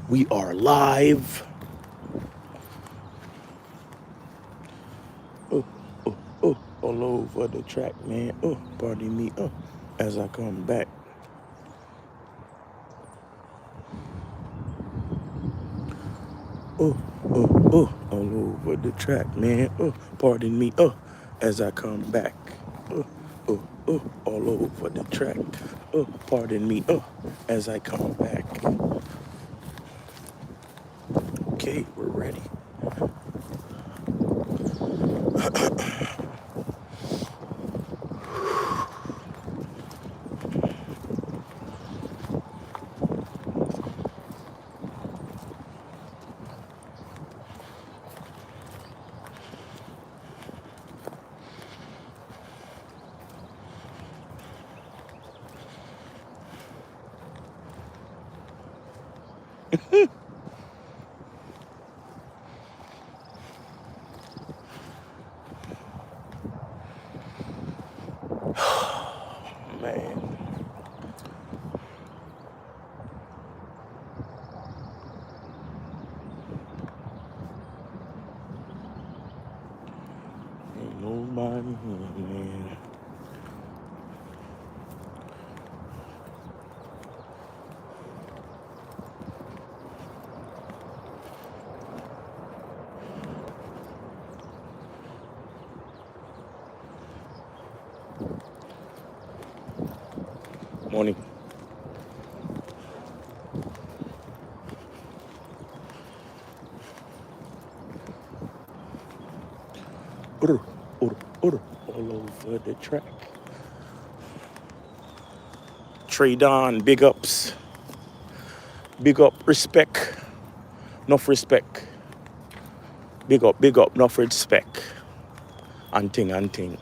We are live. Oh, oh, oh, all over the track, man. Oh, pardon me. Oh, as I come back. Oh, oh, oh, all over the track, man. Oh, pardon me. Oh, as I come back. Oh, oh, oh, all over the track. Oh, pardon me. Oh, as I come back. Okay, we're ready. Man, ain't nobody here, man. Morning. Urr, urr, urr, all over the track. Trey Don, big ups. Big up, respect. Enough respect. Big up, enough respect. Anting, anting.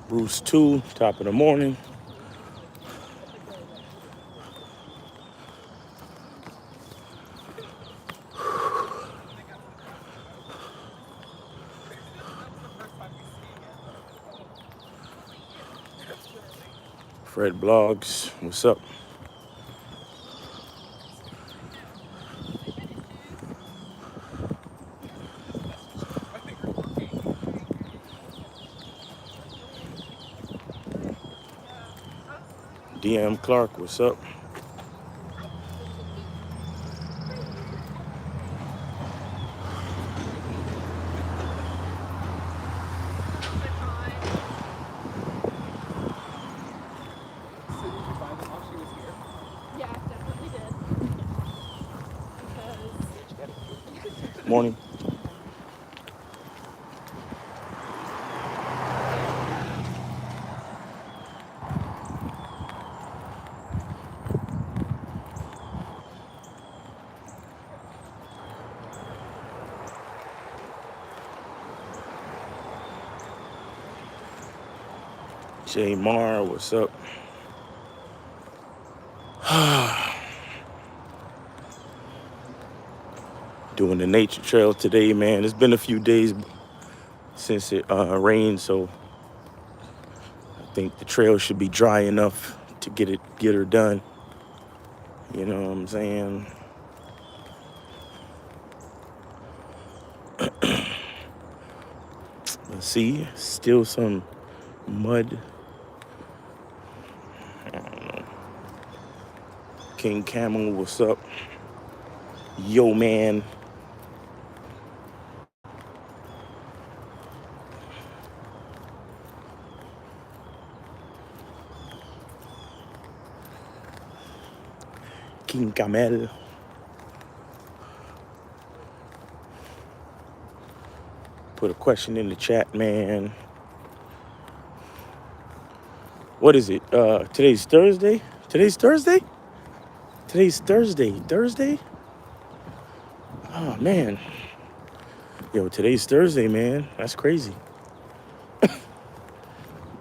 Bruce 2, top of the morning. Fred Blogs, what's up? DM Clark, what's up? Morning. J Mar, what's up? Doing the nature trail today, man. It's been a few days since it rained, so I think the trail should be dry enough to get her done. You know what I'm saying? Let's see, still some mud. King Camel, what's up? Yo, man. King Camel. Put a question in the chat, man. What is it? Today's Thursday? Thursday? Thursday? Oh, man. Yo, today's Thursday, man. That's crazy.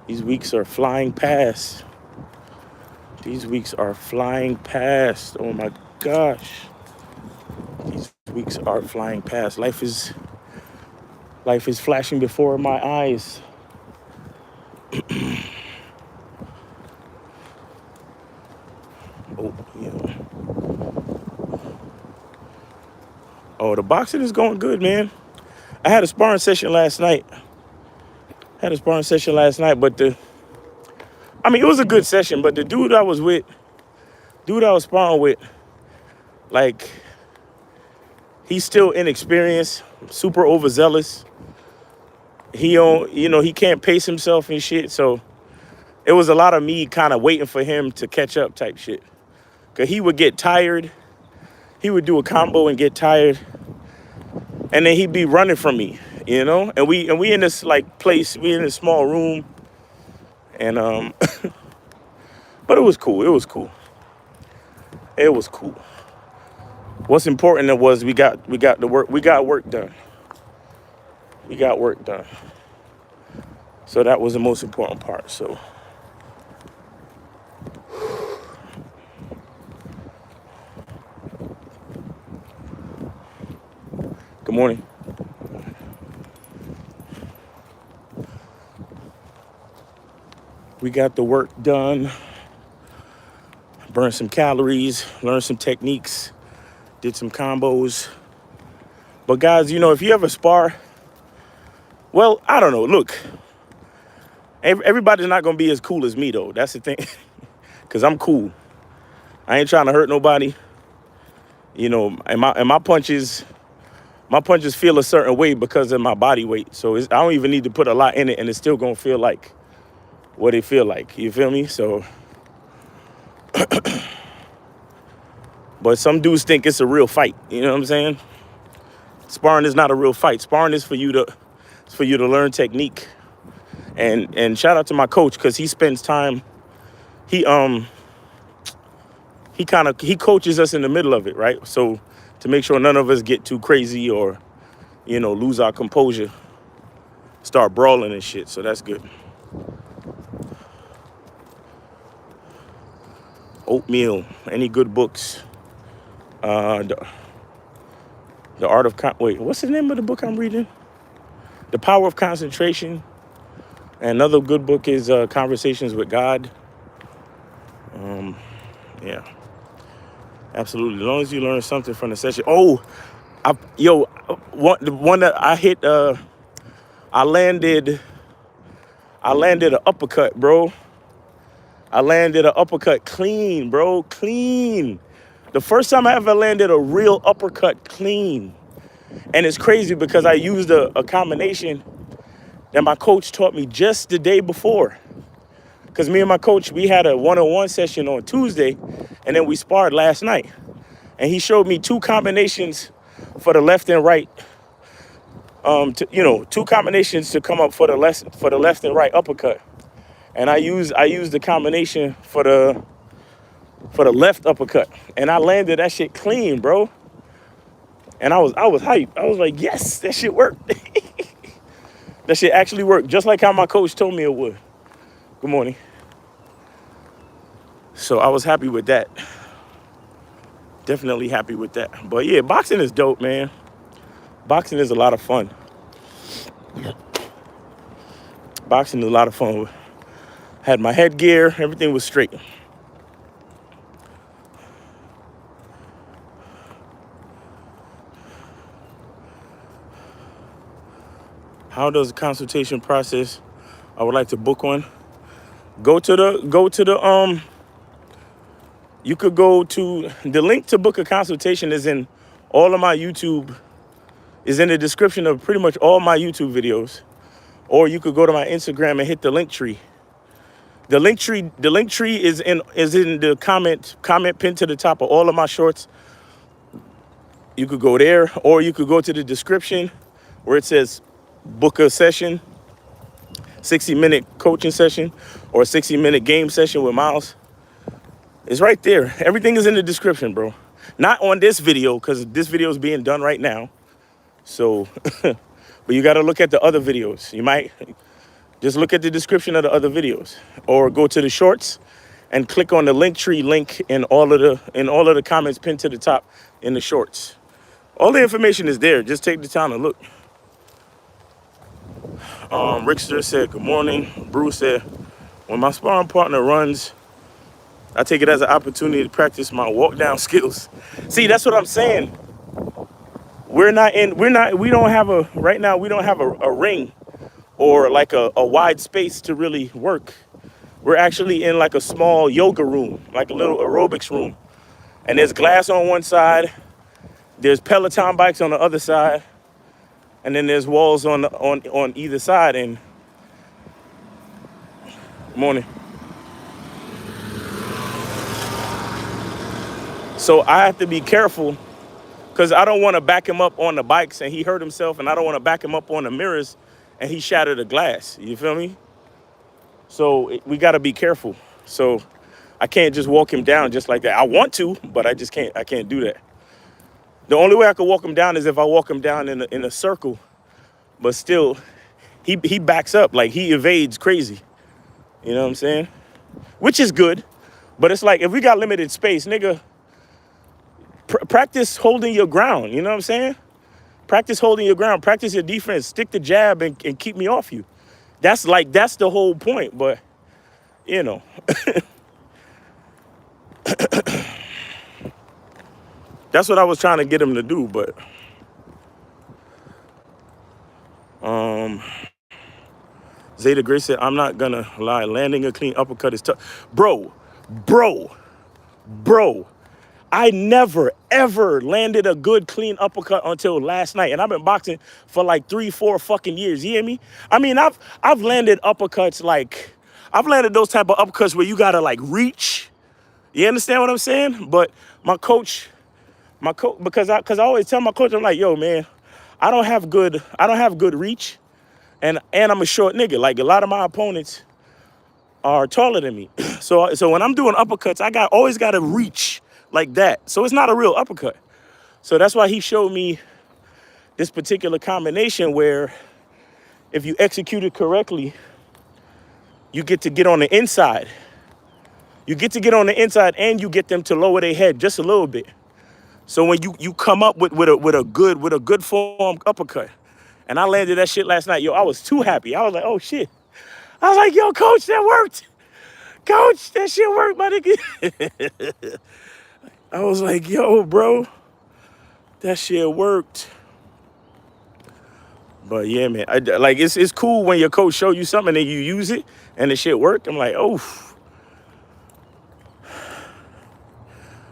These weeks are flying past. These weeks are flying past. Oh my gosh. These weeks are flying past. Life is flashing before my eyes. Oh, yeah. Oh, the boxing is going good, man. I had a sparring session last night. But it was a good session, but the dude I was sparring with, like, he's still inexperienced, super overzealous. He can't pace himself and shit. So it was a lot of me kind of waiting for him to catch up type shit. Cause he would get tired. He would do a combo and get tired. And then he'd be running from me, And we in this like place, we in this small room. And but it was cool. What's important was we got work done. So that was the most important part. So good morning. We got the work done. Burned some calories, learned some techniques, did some combos. But guys, if you ever spar, well, I don't know. Look, everybody's not gonna be as cool as me though. That's the thing, cause I'm cool. I ain't trying to hurt nobody. And my punches feel a certain way because of my body weight. So I don't even need to put a lot in it, and it's still gonna feel like what it feel like. You feel me? So, but some dudes think it's a real fight. You know what I'm saying? Sparring is not a real fight. Sparring is for you to learn technique. And shout out to my coach, because he spends time. He coaches us in the middle of it, right? So to make sure none of us get too crazy or, lose our composure, start brawling and shit. So that's good. Oatmeal. Any good books? The Art of what's the name of the book I'm reading? The Power of Concentration. And another good book is Conversations with God. Yeah, absolutely. As long as you learn something from the session. Oh, the one that I hit. I landed an uppercut, bro. I landed an uppercut clean, bro. Clean. The first time I ever landed a real uppercut clean. And it's crazy because I used a combination that my coach taught me just the day before. Because me and my coach, we had a one-on-one session on Tuesday, and then we sparred last night. And he showed me two combinations for the left and right. Two combinations to come up for the left and right uppercut. And I used the combination for the left uppercut, and I landed that shit clean, bro. And I was hyped. I was like, yes, that shit worked. That shit actually worked, just like how my coach told me it would. Good morning. So I was happy with that. Definitely happy with that. But yeah, boxing is dope, man. Boxing is a lot of fun. Boxing is a lot of fun. Had my headgear, everything was straight. How does the consultation process? I would like to book one. You could go to the link to book a consultation is in all of my YouTube, is in the description of pretty much all my YouTube videos. Or you could go to my Instagram and hit the link tree. The link tree is in the comment pinned to the top of all of my shorts. You could go there, or you could go to the description where it says book a session, 60-minute coaching session, or a 60-minute game session with Miles. It's right there. Everything is in the description, bro. Not on this video, because this video is being done right now. So, but you got to look at the other videos. You might just look at the description of the other videos, or go to the shorts and click on the Linktree link in all of the comments pinned to the top in the shorts. All the information is there. Just take the time to look. Rickster said, good morning. Bruce said, when my sparring partner runs, I take it as an opportunity to practice my walk down skills. See, that's what I'm saying. We don't have a ring or like a wide space to really work. We're actually in like a small yoga room, like a little aerobics room. And there's glass on one side, there's Peloton bikes on the other side, and then there's walls on either side. And morning. So I have to be careful because I don't want to back him up on the bikes and he hurt himself, and I don't want to back him up on the mirrors and he shattered the glass. You feel me? So we got to be careful. So I can't just walk him down just like that. I want to, but I just can't. I can't do that. The only way I could walk him down is if I walk him down in a circle. But still, he backs up, like he evades crazy. You know what I'm saying? Which is good. But it's like, if we got limited space, nigga, practice holding your ground. You know what I'm saying? Practice holding your ground. Practice your defense. Stick the jab and keep me off you. That's the whole point. But, you know. That's what I was trying to get him to do, but Zeta Grace said, I'm not gonna lie, landing a clean uppercut is tough. Bro, I never, ever landed a good, clean uppercut until last night. And I've been boxing for like 3-4 fucking years. You hear me? I mean, I've landed uppercuts I've landed those type of uppercuts where you gotta like reach. You understand what I'm saying? But my coach, because I always tell my coach, I'm like, yo, man, I don't have good reach, and I'm a short nigga. Like, a lot of my opponents are taller than me. So when I'm doing uppercuts, always got to reach like that. So it's not a real uppercut. So that's why he showed me this particular combination where if you execute it correctly, you get to get on the inside. You get to get on the inside and you get them to lower their head just a little bit. So when you come up with a good form uppercut, and I landed that shit last night, yo, I was too happy. I was like, oh shit. I was like, yo, coach, that worked. Coach, that shit worked, my nigga. I was like, yo, bro, that shit worked. But yeah, man, it's cool when your coach show you something and you use it and the shit worked. I'm like, oh.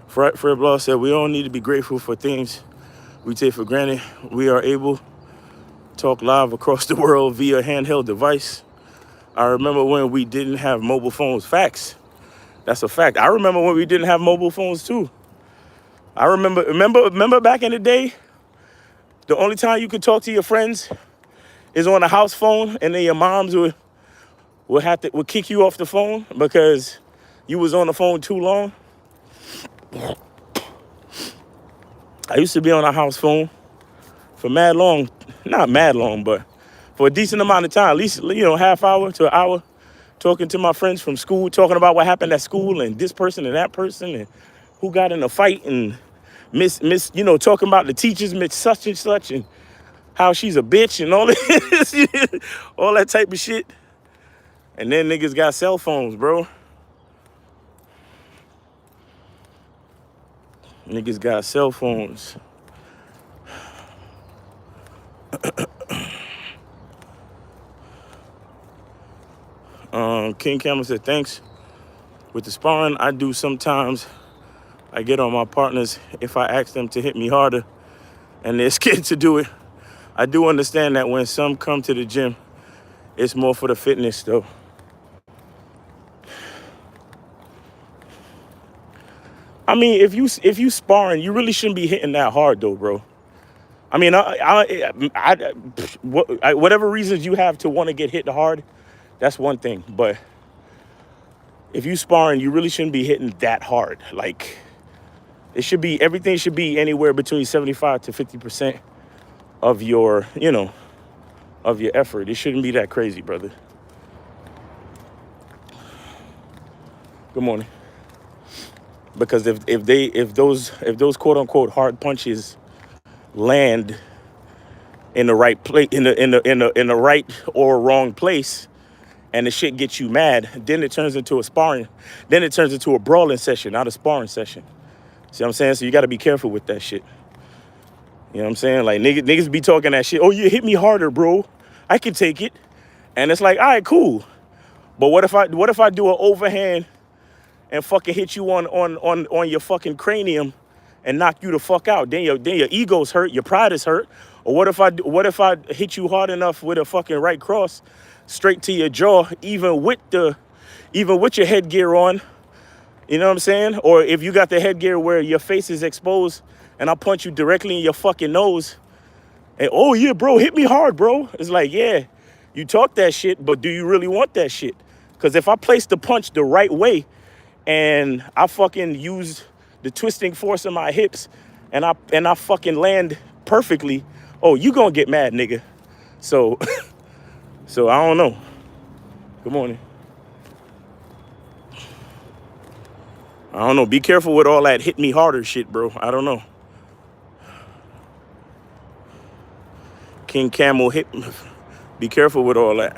Fred Blah said, we all need to be grateful for things we take for granted. We are able to talk live across the world via handheld device. I remember when we didn't have mobile phones. Facts. That's a fact. I remember when we didn't have mobile phones too. I remember back in the day, the only time you could talk to your friends is on a house phone, and then your moms would kick you off the phone because you was on the phone too long. I used to be on a house phone for mad long, not mad long, but for a decent amount of time, at least, half hour to an hour, talking to my friends from school, talking about what happened at school and this person and that person and who got in a fight and miss, talking about the teachers, miss such and such, and how she's a bitch and all this, all that type of shit. And then niggas got cell phones, bro. Niggas got cell phones. King Cameron said, thanks. With the sparring I do sometimes, I get on my partners if I ask them to hit me harder and they're scared to do it. I do understand that when some come to the gym, it's more for the fitness though. I mean, if you sparring, you really shouldn't be hitting that hard though, bro. I mean, whatever reasons you have to want to get hit hard, that's one thing. But if you sparring, you really shouldn't be hitting that hard. Like, everything should be anywhere between 75 to 50% of your, of your effort. It shouldn't be that crazy, brother. Good morning. Because if those quote unquote hard punches land in the right place, in the right or wrong place, and the shit gets you mad, then it turns into a sparring. Then it turns into a brawling session, not a sparring session. See what I'm saying? So you got to be careful with that shit. You know what I'm saying? Like niggas be talking that shit. Oh, you hit me harder, bro. I can take it. And it's like, all right, cool. But what if I do an overhand and fucking hit you on your fucking cranium and knock you the fuck out? Then your ego's hurt, your pride is hurt. Or what if I hit you hard enough with a fucking right cross straight to your jaw, even with your headgear on? You know what I'm saying? Or if you got the headgear where your face is exposed and I punch you directly in your fucking nose, and oh yeah, bro, hit me hard, bro. It's like, yeah, you talk that shit, but do you really want that shit? Because if I place the punch the right way and I fucking use the twisting force of my hips and I fucking land perfectly, oh, you gonna get mad, nigga. So so I don't know. Good morning. I don't know. Be careful with all that hit me harder shit, bro. I don't know. King Camel hit. Be careful with all that.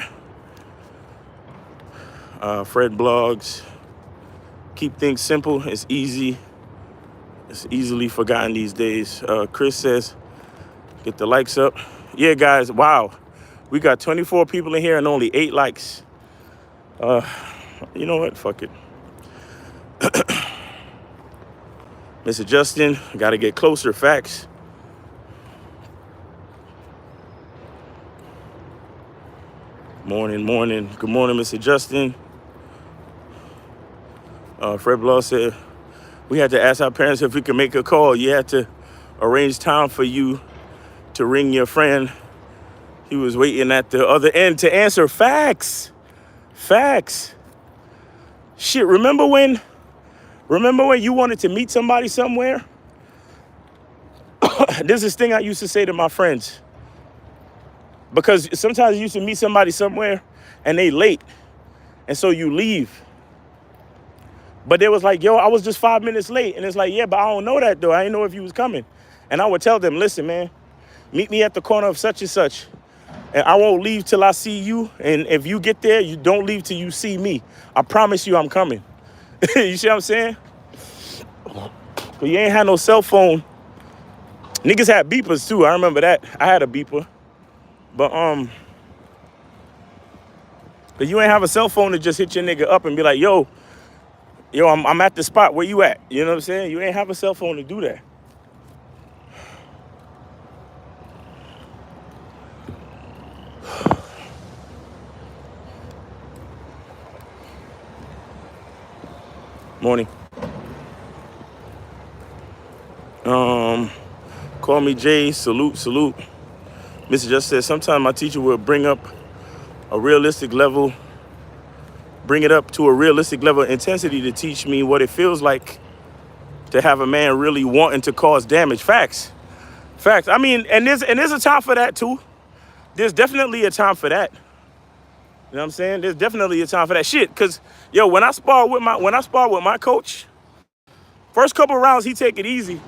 Fred blogs. Keep things simple. It's easy. It's easily forgotten these days. Chris says, get the likes up. Yeah, guys. Wow. We got 24 people in here and only 8 likes. You know what? Fuck it. Mr. Justin, got to get closer. Facts. Morning. Good morning, Mr. Justin. Fred Blow said, we had to ask our parents if we could make a call. You had to arrange time for you to ring your friend. He was waiting at the other end to answer. Facts. Shit, remember when you wanted to meet somebody somewhere? There's this thing I used to say to my friends. Because sometimes you used to meet somebody somewhere and they late. And so you leave. But they was like, yo, I was just 5 minutes late. And it's like, yeah, but I don't know that though. I didn't know if you was coming. And I would tell them, listen, man, meet me at the corner of such and such. And I won't leave till I see you. And if you get there, you don't leave till you see me. I promise you I'm coming. You see what I'm saying? Cause you ain't had no cell phone. Niggas had beepers too. I remember that. I had a beeper. But but you ain't have a cell phone to just hit your nigga up and be like, yo, I'm at the spot. Where you at? You know what I'm saying? You ain't have a cell phone to do that. Morning. Call me Jay. Salute. Mr. Just said, sometimes my teacher will bring it up to a realistic level of intensity to teach me what it feels like to have a man really wanting to cause damage. Facts. I mean, and there's a time for that too. There's definitely a time for that. You know what I'm saying? There's definitely a time for that shit. Cause yo, when I spar with my coach, first couple rounds he take it easy,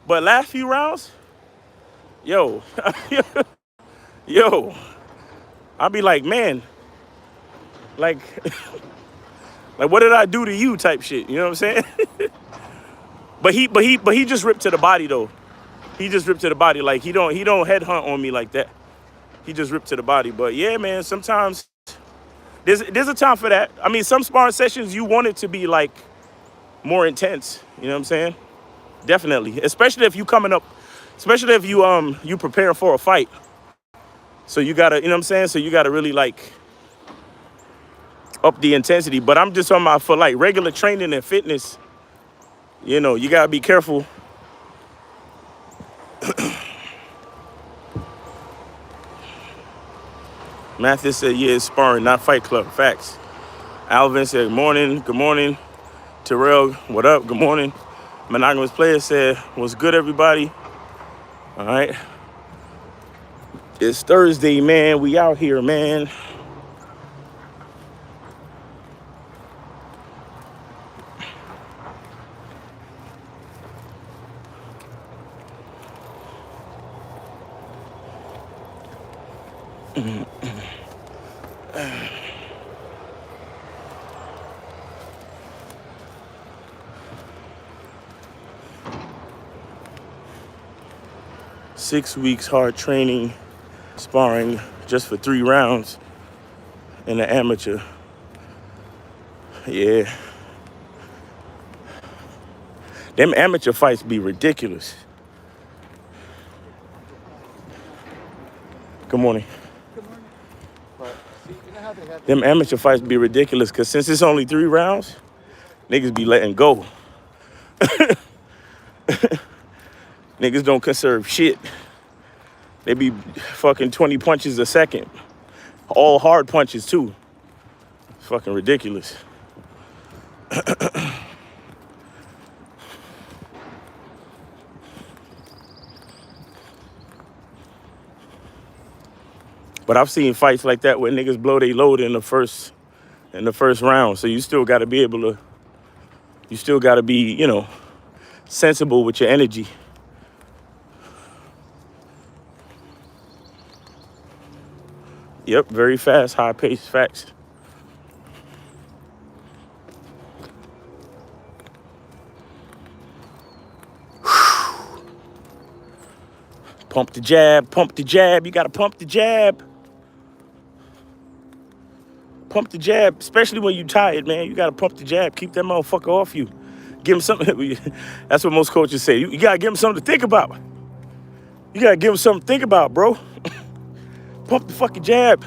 but last few rounds, yo, I'll be like, man, like what did I do to you type shit? You know what I'm saying? but he just ripped to the body though. He just ripped to the body. Like he don't headhunt on me like that. He just ripped to the body. But yeah, man, sometimes there's a time for that. I mean, some sparring sessions you want it to be like more intense. You know what I'm saying? Definitely. Especially if you you preparing for a fight. So you gotta, you know what I'm saying? So you gotta really like up the intensity. But I'm just talking about for like regular training and fitness, you know, you gotta be careful. Mathis said, yeah, it's sparring, not fight club. Facts. Alvin said, good morning. Terrell, what up? Good morning. Monogamous Player said, what's good, everybody? All right. It's Thursday, man. We out here, man. Six weeks hard training, sparring just for 3 rounds in the amateur. Yeah. Them amateur fights be ridiculous. Good morning. Good morning. But see, you know how they have Them amateur fights be ridiculous because since it's only 3 rounds, niggas be letting go. Niggas don't conserve shit. They be fucking 20 punches a second. All hard punches too. It's fucking ridiculous. But I've seen fights like that where niggas blow they load in the first round. So you still gotta be able to, you still gotta be, you know, sensible with your energy. Yep, very fast, high paced, facts. Pump the jab, pump the jab. You gotta pump the jab. Pump the jab, especially when you tired, man. You gotta pump the jab. Keep that motherfucker off you. Give him something. That's what most coaches say. You gotta give him something to think about. You gotta give him something to think about, bro. Pump the fucking jab.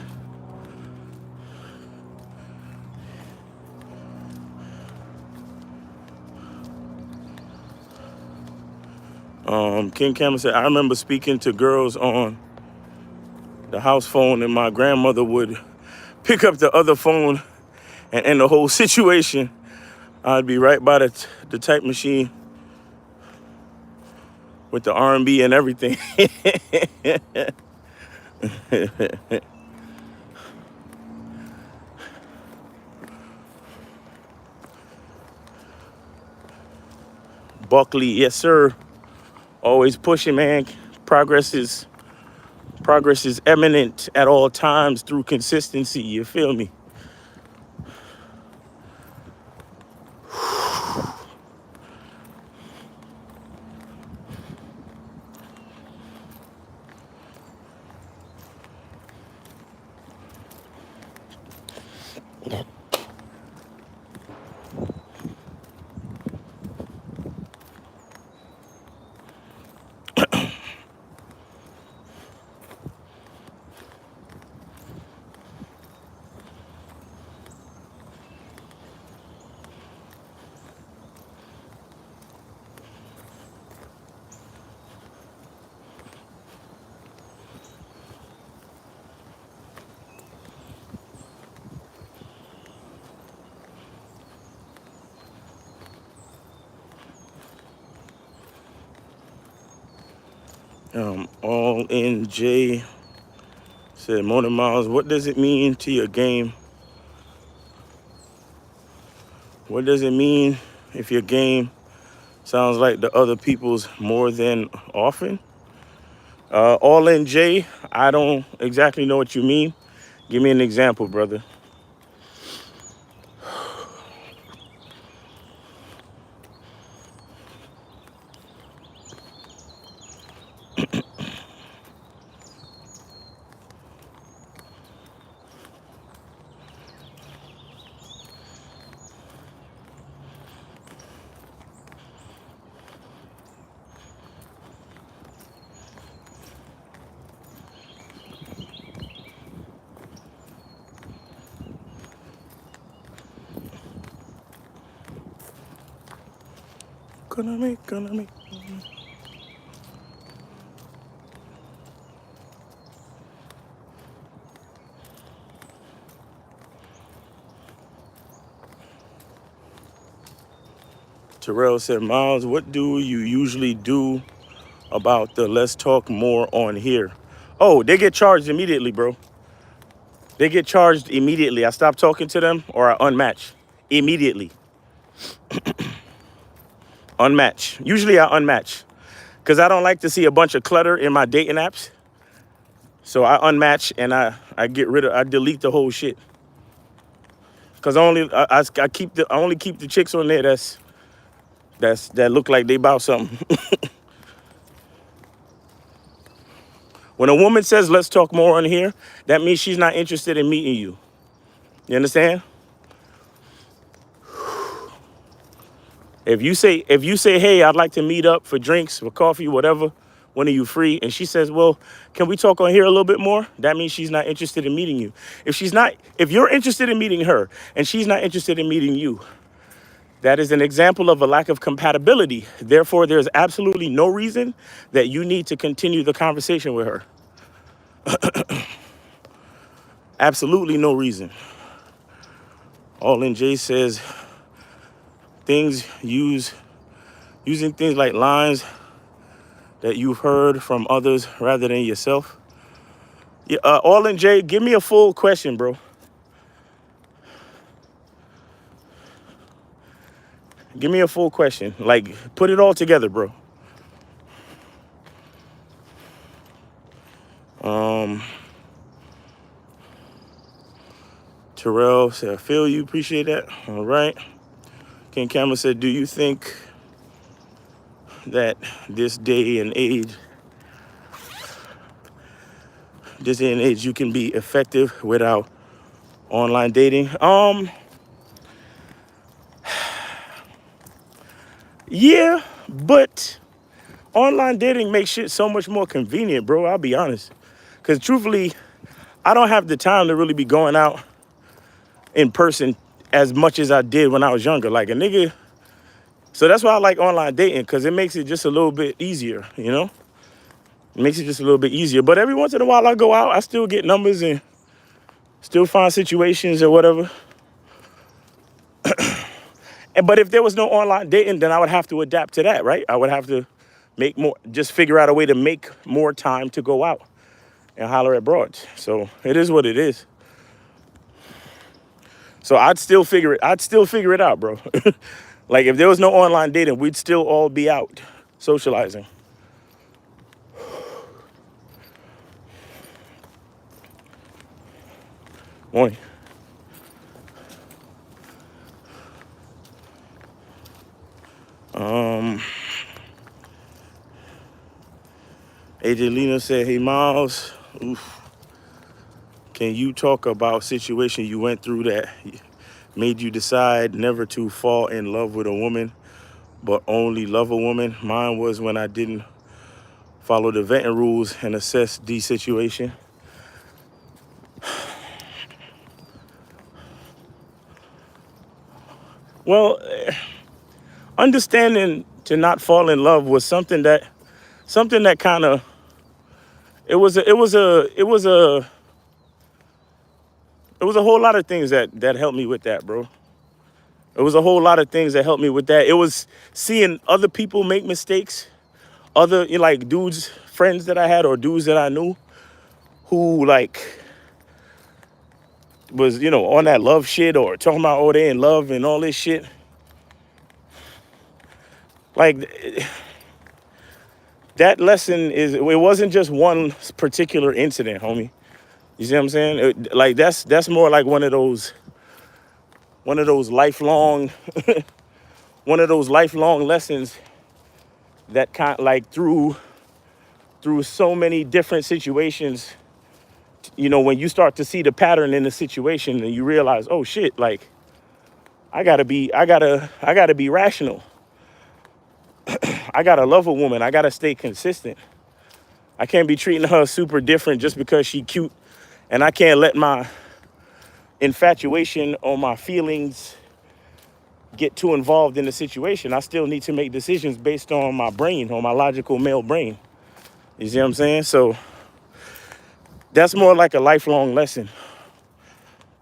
King Cameron said, I remember speaking to girls on the house phone and my grandmother would pick up the other phone and end the whole situation. I'd be right by the type machine with the R&B and everything. Buckley, yes sir. Always pushing, man. Progress is eminent at all times through consistency. You feel me? All in J said, Mona Miles, what does it mean to your game? What does it mean if your game sounds like the other people's more than often? All in J, I don't exactly know what you mean. Give me an example, brother. Gonna make. Terrell said, Miles, what do you usually do about the let's talk more on here? Oh, they get charged immediately, bro. They get charged immediately. I stop talking to them or I unmatch immediately. Unmatch. Usually I unmatch because I don't like to see a bunch of clutter in my dating apps. So I unmatch and I delete the whole shit. Cause I only keep the chicks on there that look like they about something. When a woman says let's talk more on here, that means she's not interested in meeting you. You understand? If you say, hey, I'd like to meet up for drinks, for coffee, whatever, when are you free? And she says, well, can we talk on here a little bit more? That means she's not interested in meeting you. If you're interested in meeting her and she's not interested in meeting you, that is an example of a lack of compatibility. Therefore, there's absolutely no reason that you need to continue the conversation with her. Absolutely no reason. All in Jay says using things like lines that you've heard from others rather than yourself. Yeah, All in Jay, give me a full question, bro. Give me a full question. Like, put it all together, bro. Terrell said, I feel you, appreciate that. All right. King Cameron said, do you think that this day and age, you can be effective without online dating? Yeah, but online dating makes shit so much more convenient, bro. I'll be honest. Because truthfully, I don't have the time to really be going out in person as much as I did when I was younger. Like a nigga. So that's why I like online dating, because it makes it just a little bit easier, you know? It makes it just a little bit easier. But every once in a while I go out, I still get numbers and still find situations or whatever. But if there was no online dating, then I would have to adapt to that, right? I would have to just figure out a way to make more time to go out and holler at broads. So it is what it is. So I'd still figure it out, bro. Like if there was no online dating, we'd still all be out socializing. Morning. AJ Lena said, hey, Miles, can you talk about situation you went through that made you decide never to fall in love with a woman, but only love a woman? Mine was when I didn't follow the vetting rules and assess the situation. Well, understanding to not fall in love was something that kind of, it was a whole lot of things that helped me with that, bro. It was a whole lot of things that helped me with that. It was seeing other people make mistakes, other, like dudes, friends that I had or dudes that I knew who like was, on that love shit or talking about, oh, they in love and all this shit. Like that lesson it wasn't just one particular incident, homie. You see what I'm saying? Like that's more like one of those lifelong lessons that kind of like through so many different situations, when you start to see the pattern in the situation and you realize, oh shit, like I gotta be rational. I gotta love a woman. I gotta stay consistent. I can't be treating her super different just because she cute, and I can't let my infatuation or my feelings get too involved in the situation. I still need to make decisions based on my brain, on my logical male brain. You see what I'm saying? So that's more like a lifelong lesson,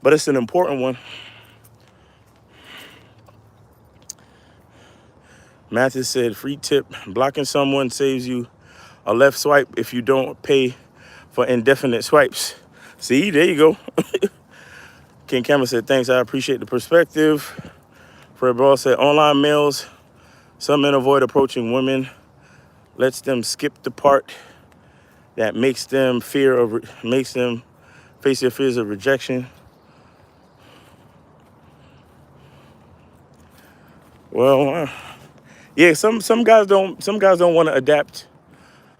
but it's an important one. Mathis said, free tip, blocking someone saves you a left swipe if you don't pay for indefinite swipes. See, there you go. King Cameron said, thanks, I appreciate the perspective. Fred Ball said, online males, some men avoid approaching women, lets them skip the part that makes them makes them face their fears of rejection. Well, yeah, some guys don't want to adapt,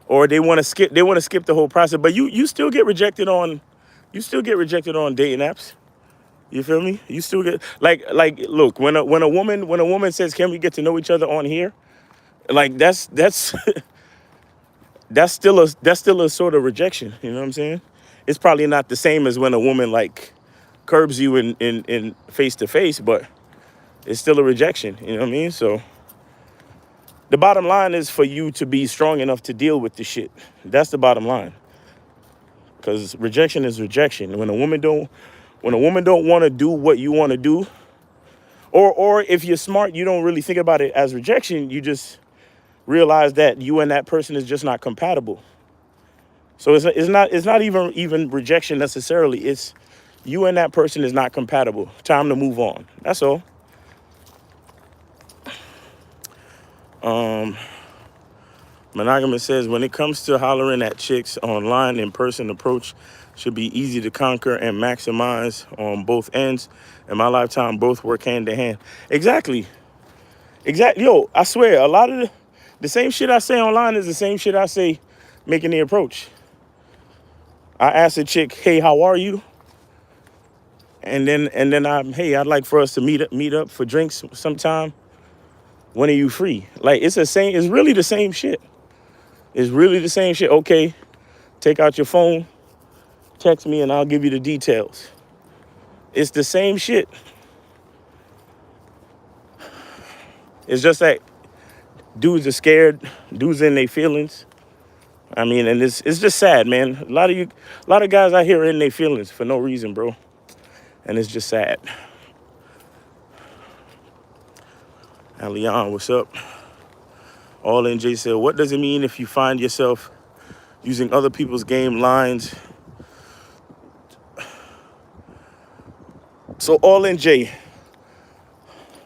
or they want to skip the whole process. But you still get rejected on dating apps. You feel me? You still get like look, when a woman says, "Can we get to know each other on here?" Like that's that's still a sort of rejection. You know what I'm saying? It's probably not the same as when a woman like curbs you in face to face, but it's still a rejection. You know what I mean? So the bottom line is for you to be strong enough to deal with the shit. That's the bottom line. Because rejection is rejection. When a woman don't want to do what you want to do, or if you're smart, you don't really think about it as rejection. You just realize that you and that person is just not compatible. So it's not even rejection necessarily. It's you and that person is not compatible. Time to move on. That's all. Monogamous says, when it comes to hollering at chicks, online in-person approach should be easy to conquer and maximize on both ends. In my lifetime, both work hand in hand. Exactly. Yo, I swear, a lot of the same shit I say online is the same shit I say making the approach. I ask a chick, hey, how are you? And then hey, I'd like for us to meet up for drinks sometime. When are you free? Like, it's really the same shit. It's really the same shit. Okay, take out your phone, text me, and I'll give you the details. It's the same shit. It's just that dudes are scared. Dudes in their feelings. I mean, and it's just sad, man. A lot of guys out here are in their feelings for no reason, bro. And it's just sad. Leon, what's up? All NJ said, what does it mean if you find yourself using other people's game lines? So all NJ,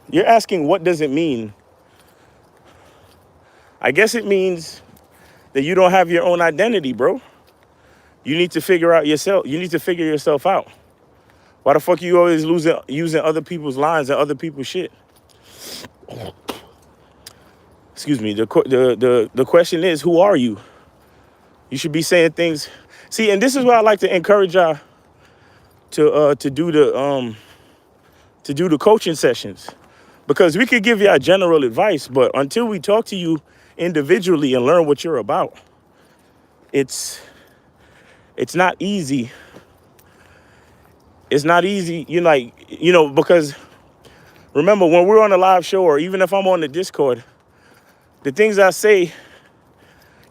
you're asking what does it mean? I guess it means that you don't have your own identity, bro. You need to figure out yourself. You need to figure yourself out. Why the fuck are you always using other people's lines and other people's shit? Excuse me. The question is, who are you? You should be saying things. See, and this is why I like to encourage y'all to do the coaching sessions, because we could give y'all general advice, but until we talk to you individually and learn what you're about, it's not easy. It's not easy, because remember, when we're on a live show, or even if I'm on the Discord, the things I say,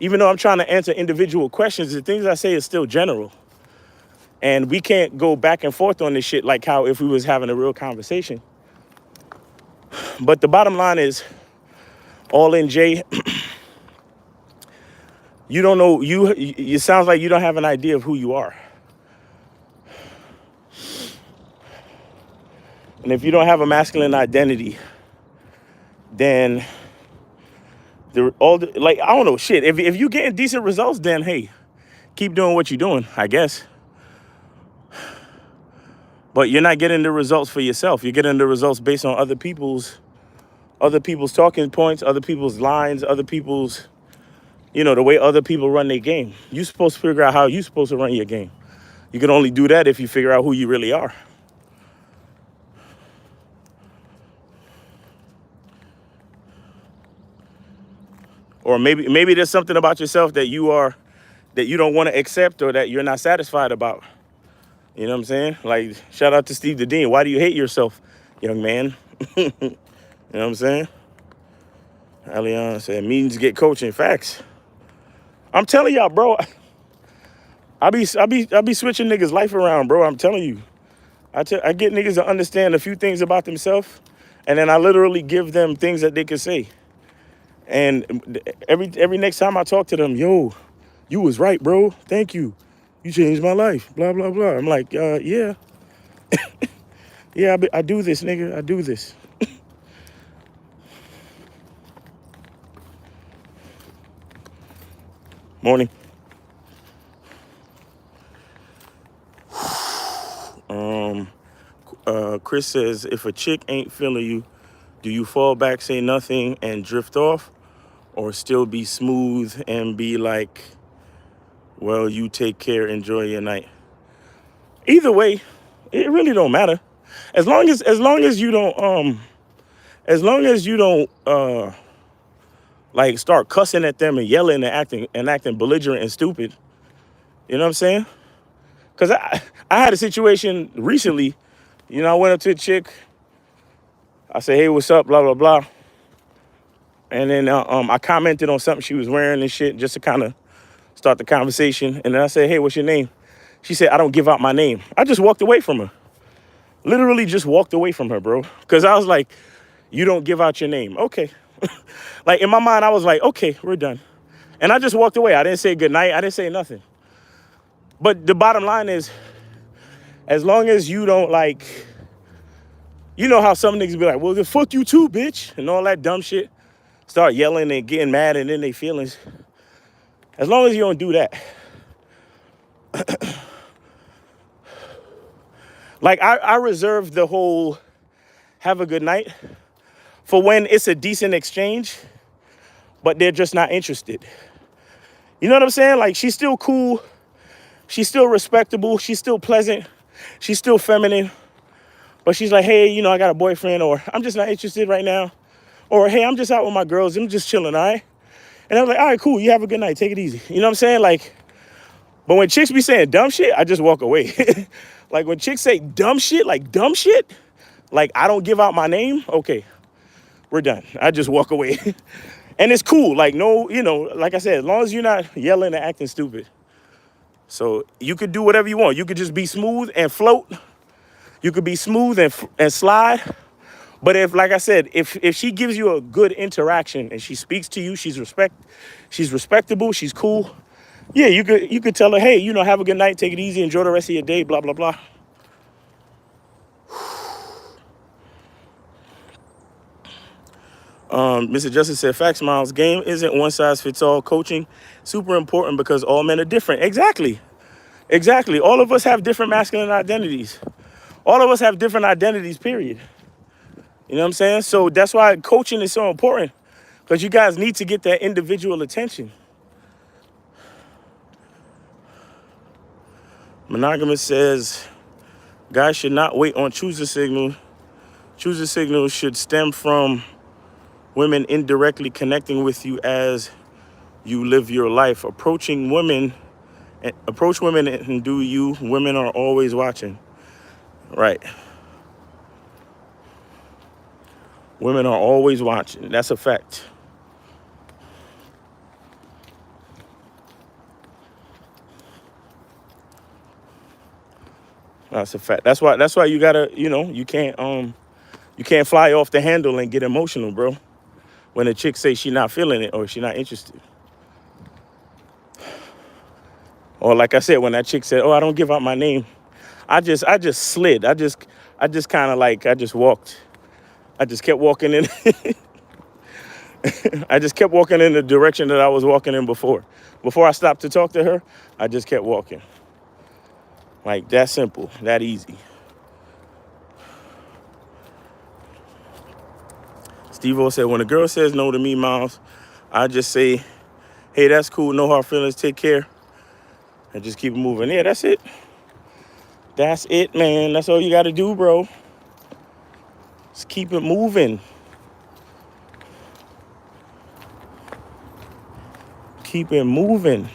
even though I'm trying to answer individual questions, the things I say is still general. And we can't go back and forth on this shit like how if we was having a real conversation. But the bottom line is, all in Jay, you don't know, it sounds like you don't have an idea of who you are. And if you don't have a masculine identity, then I don't know, shit. If you getting decent results, then hey, keep doing what you're doing, I guess. But you're not getting the results for yourself. You're getting the results based on other people's talking points, other people's lines, other people's, the way other people run their game. You're supposed to figure out how you're supposed to run your game. You can only do that if you figure out who you really are. Or maybe there's something about yourself that you don't want to accept, or that you're not satisfied about. You know what I'm saying? Like, shout out to Steve the Dean. Why do you hate yourself, young man? You know what I'm saying? Alion said, means get coaching. Facts. I'm telling y'all, bro. I be switching niggas' life around, bro. I'm telling you. I get niggas to understand a few things about themselves, and then I literally give them things that they can say. And every next time I talk to them, yo, you was right, bro. Thank you. You changed my life, blah, blah, blah. I'm like, yeah. Yeah, I do this, nigga. I do this. Morning. Chris says, if a chick ain't feeling you, do you fall back, say nothing, and drift off? Or still be smooth and be like, well, you take care, enjoy your night? Either way, it really don't matter. As long as you don't like start cussing at them and yelling and acting belligerent and stupid. You know what I'm saying? Cause I had a situation recently, I went up to a chick, I said, hey, what's up, blah, blah, blah. And then I commented on something she was wearing and shit just to kind of start the conversation. And then I said, hey, what's your name? She said, I don't give out my name. I just walked away from her. Literally just walked away from her, bro. Because I was like, you don't give out your name. Okay. Like in my mind, I was like, okay, we're done. And I just walked away. I didn't say goodnight. I didn't say nothing. But the bottom line is, as long as you don't like, you know how some niggas be like, well, then fuck you too, bitch. And all that dumb shit. Start yelling and getting mad and in their feelings. As long as you don't do that. Like I reserve the whole have a good night for when it's a decent exchange, but they're just not interested. You know what I'm saying? Like she's still cool. She's still respectable. She's still pleasant. She's still feminine. But she's like, hey, I got a boyfriend, or I'm just not interested right now. Or, hey, I'm just out with my girls. I'm just chilling, all right? And I'm like, all right, cool. You have a good night. Take it easy. You know what I'm saying? Like, but when chicks be saying dumb shit, I just walk away. Like when chicks say dumb shit, like I don't give out my name. Okay, we're done. I just walk away. And it's cool. Like, no, like I said, as long as you're not yelling and acting stupid. So you could do whatever you want. You could just be smooth and float. You could be smooth and slide. But if, like I said, if she gives you a good interaction and she speaks to you, she's respectable, she's cool. Yeah, you could tell her, hey, have a good night, take it easy, enjoy the rest of your day, blah, blah, blah. Mr. Justice said, facts, Miles, game isn't one size fits all. Coaching, super important because all men are different. Exactly. All of us have different masculine identities. All of us have different identities, period. You know what I'm saying? So that's why coaching is so important, because you guys need to get that individual attention. Monogamous says, guys should not wait on chooser signal. Chooser signal should stem from women indirectly connecting with you as you live your life. Approach women and do you. Women are always watching. Right. Women are always watching. That's a fact. That's a fact. That's why you gotta, you can't fly off the handle and get emotional, bro. When a chick say she not feeling it or she not interested. Or like I said, when that chick said, oh, I don't give out my name, I just slid. I just kind of like, I just walked. I just kept walking in. I just kept walking in the direction that I was walking in before. Before I stopped to talk to her, I just kept walking. Like, that simple, that easy. Steve-O said, when a girl says no to me, Miles, I just say, hey, that's cool, no hard feelings, take care. And just keep it moving. Yeah, that's it. That's it, man. That's all you got to do, bro. Just keep it moving. Keep it moving.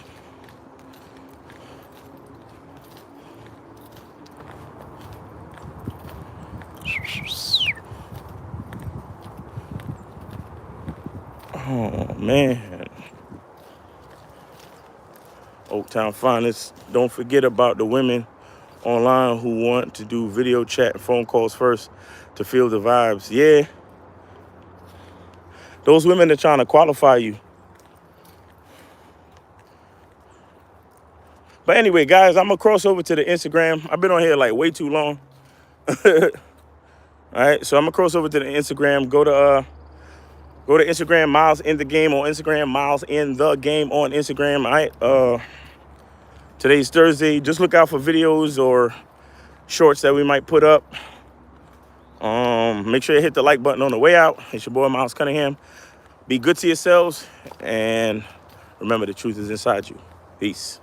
Oh, man. Oaktown Finest. Don't forget about the women online who want to do video chat and phone calls first to feel the vibes. Yeah. Those women are trying to qualify you. But anyway, guys, I'm gonna cross over to the Instagram. I've been on here like way too long. All right, so I'm gonna cross over to the Instagram. Go to Instagram, Miles in the Game on Instagram, Miles in the Game on Instagram. All right. Today's Thursday. Just look out for videos or shorts that we might put up. Make sure you hit the like button on the way out. It's your boy Miles Cunningham. Be good to yourselves, and remember, the truth is inside you. Peace.